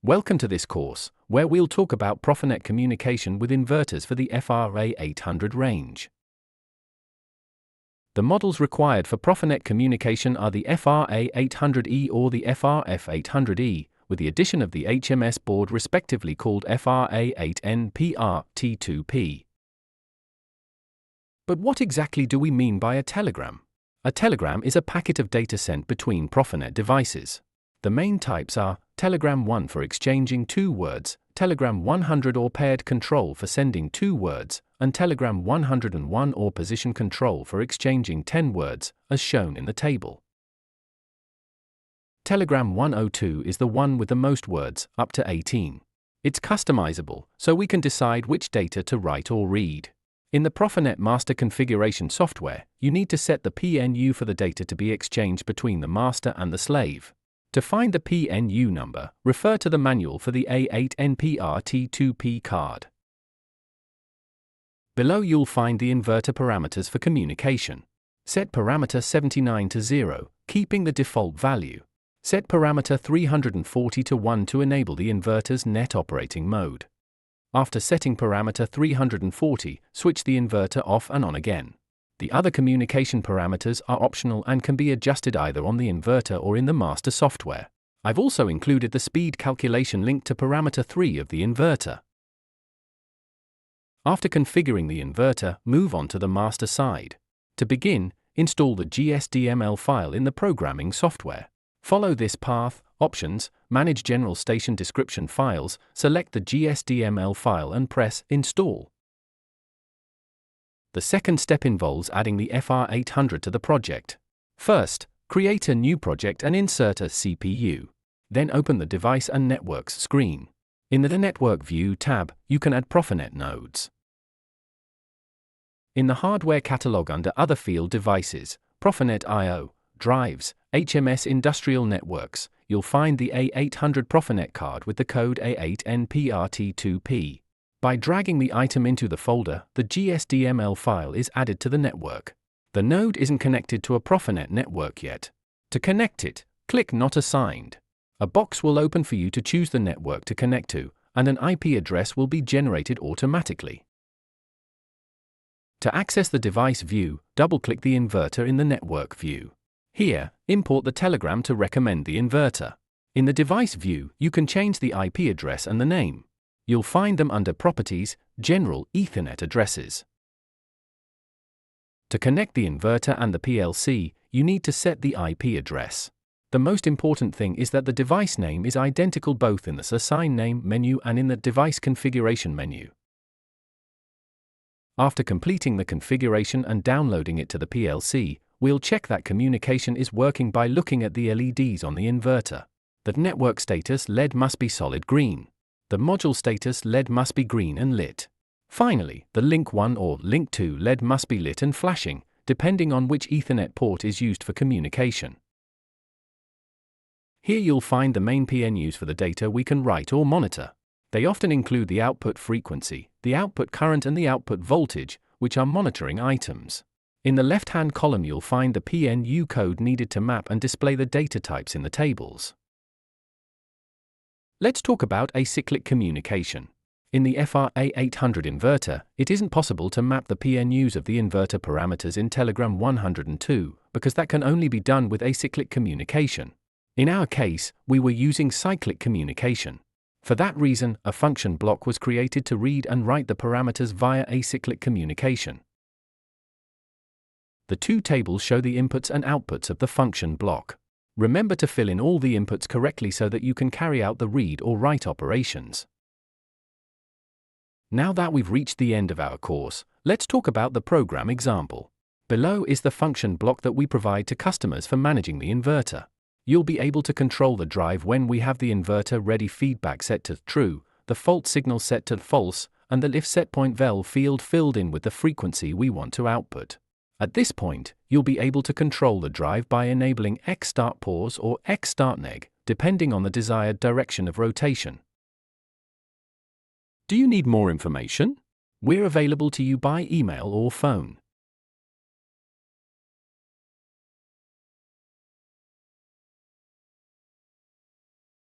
Welcome to this course, where we'll talk about Profinet communication with inverters for the FR-A800 range. The models required for Profinet communication are the FR-A800E or the FR-F800E, with the addition of the HMS board respectively called FR-A8NPR-T2P. But what exactly do we mean by a telegram? A telegram is a packet of data sent between Profinet devices. The main types are Telegram 1 for exchanging 2 words, Telegram 100 or paired control for sending 2 words, and Telegram 101 or position control for exchanging 10 words, as shown in the table. Telegram 102 is the one with the most words, up to 18. It's customizable, so we can decide which data to write or read. In the Profinet master configuration software, you need to set the PNU for the data to be exchanged between the master and the slave. To find the PNU number, refer to the manual for the A8NPR-T2P card. Below you'll find the inverter parameters for communication. Set parameter 79 to 0, keeping the default value. Set parameter 340 to 1 to enable the inverter's net operating mode. After setting parameter 340, switch the inverter off and on again. The other communication parameters are optional and can be adjusted either on the inverter or in the master software. I've also included the speed calculation link to parameter 3 of the inverter. After configuring the inverter, move on to the master side. To begin, install the GSDML file in the programming software. Follow this path: Options, Manage General Station Description Files, select the GSDML file and press Install. The second step involves adding the FR-800 to the project. First, create a new project and insert a CPU. Then open the Device and Networks screen. In the Network View tab, you can add Profinet nodes. In the Hardware catalog under Other Field Devices, Profinet I/O, Drives, HMS Industrial Networks, you'll find the A800 Profinet card with the code A8NPR-T2P. By dragging the item into the folder, the GSDML file is added to the network. The node isn't connected to a Profinet network yet. To connect it, click Not Assigned. A box will open for you to choose the network to connect to, and an IP address will be generated automatically. To access the device view, double-click the inverter in the network view. Here, import the telegram to recommend the inverter. In the device view, you can change the IP address and the name. You'll find them under Properties, General Ethernet Addresses. To connect the inverter and the PLC, you need to set the IP address. The most important thing is that the device name is identical both in the Assign Name menu and in the Device Configuration menu. After completing the configuration and downloading it to the PLC, we'll check that communication is working by looking at the LEDs on the inverter. The network status LED must be solid green. The module status LED must be green and lit. Finally, the Link 1 or Link 2 LED must be lit and flashing, depending on which Ethernet port is used for communication. Here you'll find the main PNUs for the data we can write or monitor. They often include the output frequency, the output current and the output voltage, which are monitoring items. In the left-hand column you'll find the PNU code needed to map and display the data types in the tables. Let's talk about acyclic communication. In the FR-A800 inverter, it isn't possible to map the PNUs of the inverter parameters in Telegram 102, because that can only be done with acyclic communication. In our case, we were using cyclic communication. For that reason, a function block was created to read and write the parameters via acyclic communication. The two tables show the inputs and outputs of the function block. Remember to fill in all the inputs correctly so that you can carry out the read or write operations. Now that we've reached the end of our course, let's talk about the program example. Below is the function block that we provide to customers for managing the inverter. You'll be able to control the drive when we have the inverter ready feedback set to true, the fault signal set to false, and the if setpoint valve field filled in with the frequency we want to output. At this point, you'll be able to control the drive by enabling X start pause or X start neg, depending on the desired direction of rotation. Do you need more information? We're available to you by email or phone.